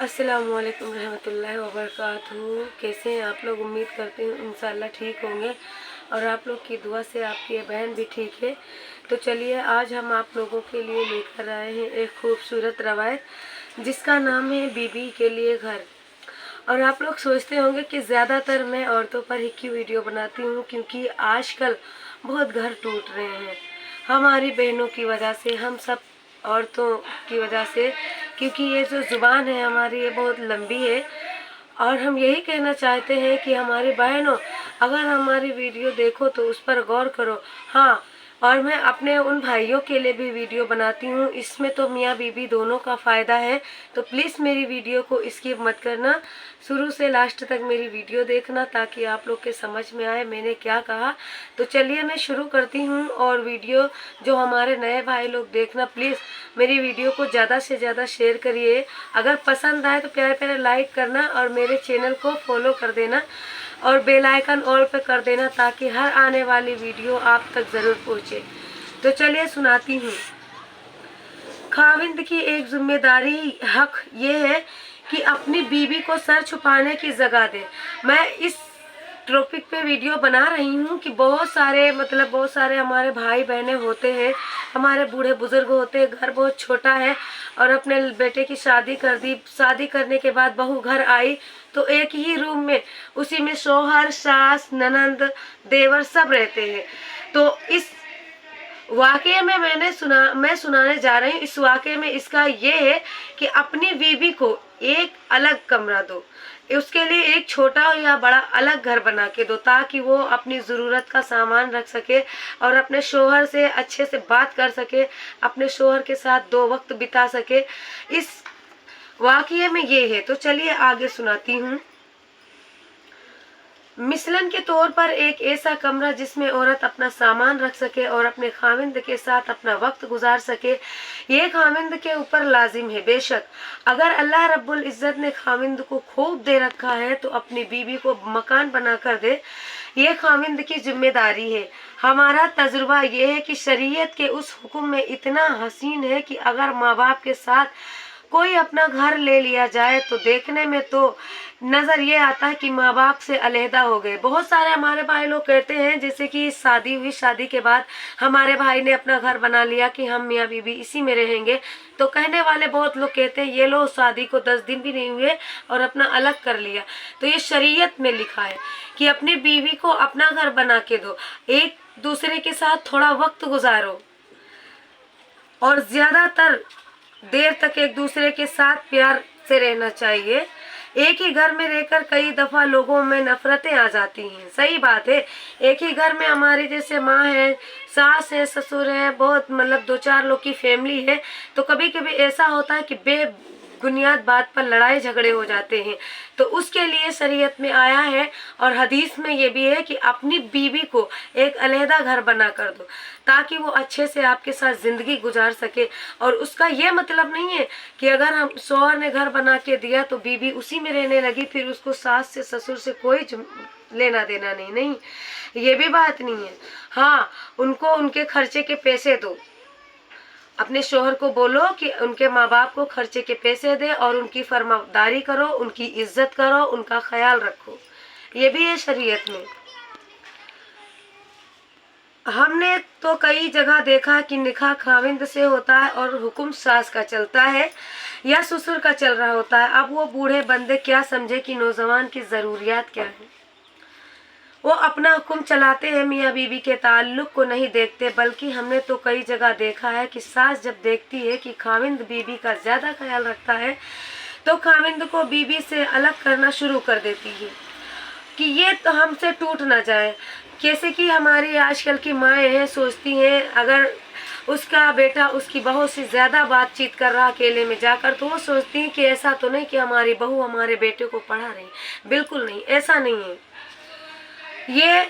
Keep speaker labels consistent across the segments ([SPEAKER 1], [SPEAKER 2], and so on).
[SPEAKER 1] अस्सलामु अलैकुम रहमतुल्लाहि व बरकातहू। कैसे हैं आप लोग? उम्मीद करती हूँ इंशाल्लाह ठीक होंगे और आप लोग की दुआ से आपकी ये बहन भी ठीक है। तो चलिए आज हम आप लोगों के लिए लेकर आए हैं एक खूबसूरत रवायत जिसका नाम है बीबी के लिए घर। और आप लोग सोचते होंगे कि ज़्यादातर मैं औरतों पर ही क्यों वीडियो बनाती हूँ, क्योंकि आजकल बहुत घर टूट रहे हैं हमारी बहनों की वजह से, हम सब औरतों की वजह से, क्योंकि ये जो ज़ुबान है हमारी ये बहुत लंबी है। और हम यही कहना चाहते हैं कि हमारी बहनों, अगर हमारी वीडियो देखो तो उस पर गौर करो। हाँ, और मैं अपने उन भाइयों के लिए भी वीडियो बनाती हूँ, इसमें तो मियाँ बीबी दोनों का फ़ायदा है। तो प्लीज़ मेरी वीडियो को स्किप मत करना, शुरू से लास्ट तक मेरी वीडियो देखना ताकि आप लोग के समझ में आए मैंने क्या कहा। तो चलिए मैं शुरू करती हूँ। और वीडियो जो हमारे नए भाई लोग देखना, प्लीज़ मेरी वीडियो को ज़्यादा से ज़्यादा शेयर करिए। अगर पसंद आए तो प्यारे प्यारे लाइक करना और मेरे चैनल को फॉलो कर देना और बेल आइकन ऑल पे कर देना ताकि हर आने वाली वीडियो आप तक ज़रूर पहुँचे। तो चलिए सुनाती हूँ। खाविंद की एक जिम्मेदारी हक ये है कि अपनी बीवी को सर छुपाने की जगह दे। मैं इस टॉपिक पे वीडियो बना रही हूँ कि बहुत सारे हमारे भाई बहनें होते हैं, हमारे बूढ़े बुजुर्ग होते हैं, घर बहुत छोटा है और अपने बेटे की शादी कर दी। शादी करने के बाद बहू घर आई तो एक ही रूम में, उसी में शौहर, सास, ननंद, देवर सब रहते हैं। तो इस वाकये में मैं सुनाने जा रही हूँ। इस वाकये में इसका ये है कि अपनी बीवी को एक अलग कमरा दो, उसके लिए एक छोटा या बड़ा अलग घर बना के दो ताकि वो अपनी ज़रूरत का सामान रख सके और अपने शोहर से अच्छे से बात कर सके, अपने शोहर के साथ 2 वक्त बिता सके। इस वाकये में ये है। तो चलिए आगे सुनाती हूँ। मिसलन के तौर पर एक ऐसा कमरा जिसमें औरत अपना सामान रख सके और अपने खाविंद के साथ अपना वक्त गुजार सके, ये खाविंद के ऊपर लाजिम है। बेशक अगर अल्लाह रब्बुल इज़्ज़त ने खाविंद को खूब दे रखा है तो अपनी बीवी को मकान बना कर दे, ये खाविंद की जिम्मेदारी है। हमारा तजुर्बा ये है कि शरीयत के उस हुक्म में इतना हसीन है कि अगर माँ बाप के साथ कोई अपना घर ले लिया जाए तो देखने में तो नज़र ये आता है कि माँ बाप से अलहदा हो गए। बहुत सारे हमारे भाई लोग कहते हैं जैसे कि शादी हुई, शादी के बाद हमारे भाई ने अपना घर बना लिया कि हम मियाँ बीवी इसी में रहेंगे। तो कहने वाले बहुत लोग कहते हैं ये लो शादी को 10 दिन भी नहीं हुए और अपना अलग कर लिया। तो ये शरीयत में लिखा है कि अपनी बीवी को अपना घर बना के दो, एक दूसरे के साथ थोड़ा वक्त गुजारो और ज़्यादातर देर तक एक दूसरे के साथ प्यार से रहना चाहिए। एक ही घर में रहकर कई दफा लोगों में नफरतें आ जाती हैं। सही बात है, एक ही घर में हमारी जैसे माँ है, सास है, ससुर है, बहुत 2-4 लोग की फैमिली है, तो कभी कभी ऐसा होता है कि बेबुनियाद बात पर लड़ाई झगड़े हो जाते हैं। तो उसके लिए शरीयत में आया है और हदीस में ये भी है कि अपनी बीवी को एक अलहदा घर बना कर दो ताकि वो अच्छे से आपके साथ ज़िंदगी गुजार सके। और उसका ये मतलब नहीं है कि अगर हम शौहर ने घर बना के दिया तो बीवी उसी में रहने लगी, फिर उसको सास से ससुर से कोई लेना देना नहीं, ये भी बात नहीं है। हाँ, उनको उनके खर्चे के पैसे दो, अपने शोहर को बोलो कि उनके माँ बाप को खर्चे के पैसे दे और उनकी फरमाबरदारी करो, उनकी इज्जत करो, उनका ख्याल रखो, ये भी है शरीयत में। हमने तो कई जगह देखा कि निकाह खाविंद से होता है और हुक्म सास का चलता है या ससुर का चल रहा होता है। अब वो बूढ़े बंदे क्या समझे कि नौजवान की ज़रूरियात क्या है, वो अपना हुक्म चलाते हैं, मियाँ बीवी के ताल्लुक को नहीं देखते। बल्कि हमने तो कई जगह देखा है कि सास जब देखती है कि खाविंद बीवी का ज़्यादा ख्याल रखता है तो खाविंद को बीवी से अलग करना शुरू कर देती है कि ये तो हमसे टूट ना जाए। जैसे कि हमारी आजकल की माएँ हैं, सोचती हैं अगर उसका बेटा उसकी बहू से ज़्यादा बातचीत कर रहा अकेले में जाकर, तो वो सोचती हैं कि ऐसा तो नहीं कि हमारी बहू हमारे बेटे को पढ़ा रही। बिल्कुल नहीं, ऐसा नहीं है। ये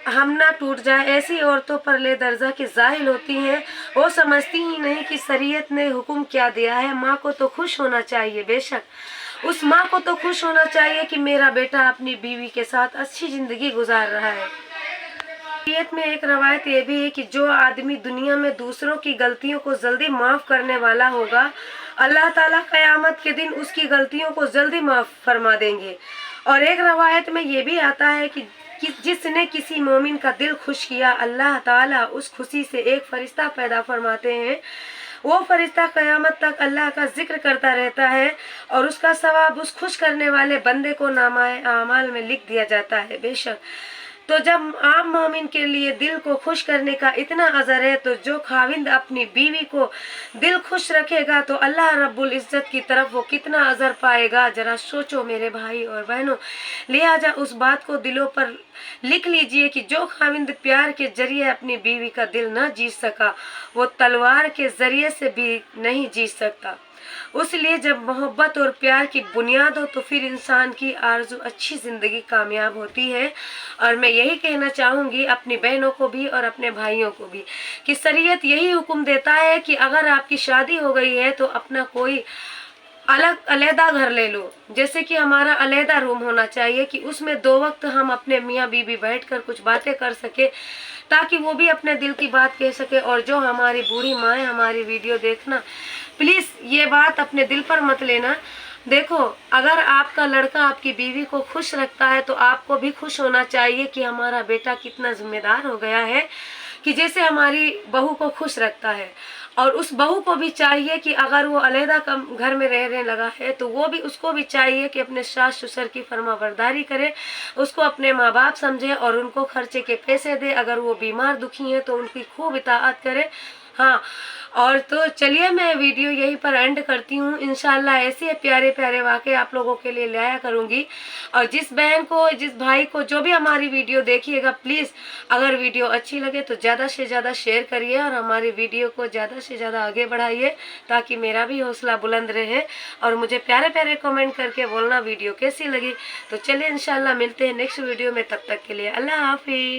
[SPEAKER 1] हम ना टूट जाए, ऐसी औरतों पर ले दर्जा की जाहिल होती हैं। वो समझती ही नहीं कि शरीयत ने हुक्म क्या दिया है। माँ को तो खुश होना चाहिए, बेशक उस माँ को तो खुश होना चाहिए कि मेरा बेटा अपनी बीवी के साथ अच्छी ज़िंदगी गुजार रहा है। शरीयत में एक रवायत ये भी है कि जो आदमी दुनिया में दूसरों की गलतियों को जल्दी माफ़ करने वाला होगा, اللہ ताला क़यामत के दिन उसकी गलतियों को जल्दी माफ़ फरमा देंगे। और एक रवायत में ये भी आता है कि जिसने किसी मोमिन का दिल खुश किया, अल्लाह ताला उस खुशी से एक फरिश्ता पैदा फरमाते हैं। वो फरिश्ता क़यामत तक अल्लाह का जिक्र करता रहता है और उसका सवाब उस खुश करने वाले बंदे को नामाए आमाल में लिख दिया जाता है। बेशक तो जब आम मोमिन के लिए दिल को खुश करने का इतना अजर है, तो जो खाविंद अपनी बीवी को दिल खुश रखेगा तो अल्लाह रब्बुल इज़्ज़त की तरफ वो कितना अजर पाएगा। जरा सोचो मेरे भाई और बहनों, लिहाजा उस बात को दिलों पर लिख लीजिए कि जो खाविंद प्यार के जरिए अपनी बीवी का दिल न जीत सका, वो तलवार के जरिए से भी नहीं जीत सकता। उसलिए जब मोहब्बत और प्यार की बुनियाद हो तो फिर इंसान की आरज़ू अच्छी ज़िंदगी कामयाब होती है। और मैं यही कहना चाहूँगी अपनी बहनों को भी और अपने भाइयों को भी कि शरीयत यही हुक्म देता है कि अगर आपकी शादी हो गई है तो अपना कोई अलहदा घर ले लो। जैसे कि हमारा अलहदा रूम होना चाहिए कि उसमें 2 वक्त हम अपने मियाँ बीबी बैठकर कुछ बातें कर सके, ताकि वो भी अपने दिल की बात कह सके। और जो हमारी बूढ़ी माएँ हमारी वीडियो देखना, प्लीज़ ये बात अपने दिल पर मत लेना। देखो, अगर आपका लड़का आपकी बीवी को खुश रखता है तो आपको भी खुश होना चाहिए कि हमारा बेटा कितना जिम्मेदार हो गया है, कि जैसे हमारी बहू को खुश रखता है। और उस बहू को भी चाहिए कि अगर वो अलहदा घर में रहने लगा है तो वो भी उसको भी चाहिए कि अपने सास ससुर की फरमाबरदारी करे, उसको अपने माँ बाप समझे और उनको खर्चे के पैसे दे। अगर वो बीमार दुखी है तो उनकी खूब इताअत करे। हाँ, और तो चलिए मैं वीडियो यहीं पर एंड करती हूँ। इंशाल्लाह ऐसे प्यारे प्यारे वाक़े आप लोगों के लिए लाया करूँगी। और जिस बहन को, जिस भाई को, जो भी हमारी वीडियो देखिएगा, प्लीज़ अगर वीडियो अच्छी लगे तो ज़्यादा से ज़्यादा शेयर करिए और हमारी वीडियो को ज़्यादा से ज़्यादा आगे बढ़ाइए, ताकि मेरा भी हौसला बुलंद रहे। और मुझे प्यारे प्यारे कमेंट करके बोलना वीडियो कैसी लगी। तो चलिए इंशाल्लाह मिलते हैं नेक्स्ट वीडियो में, तब तक के लिए अल्लाह हाफिज़।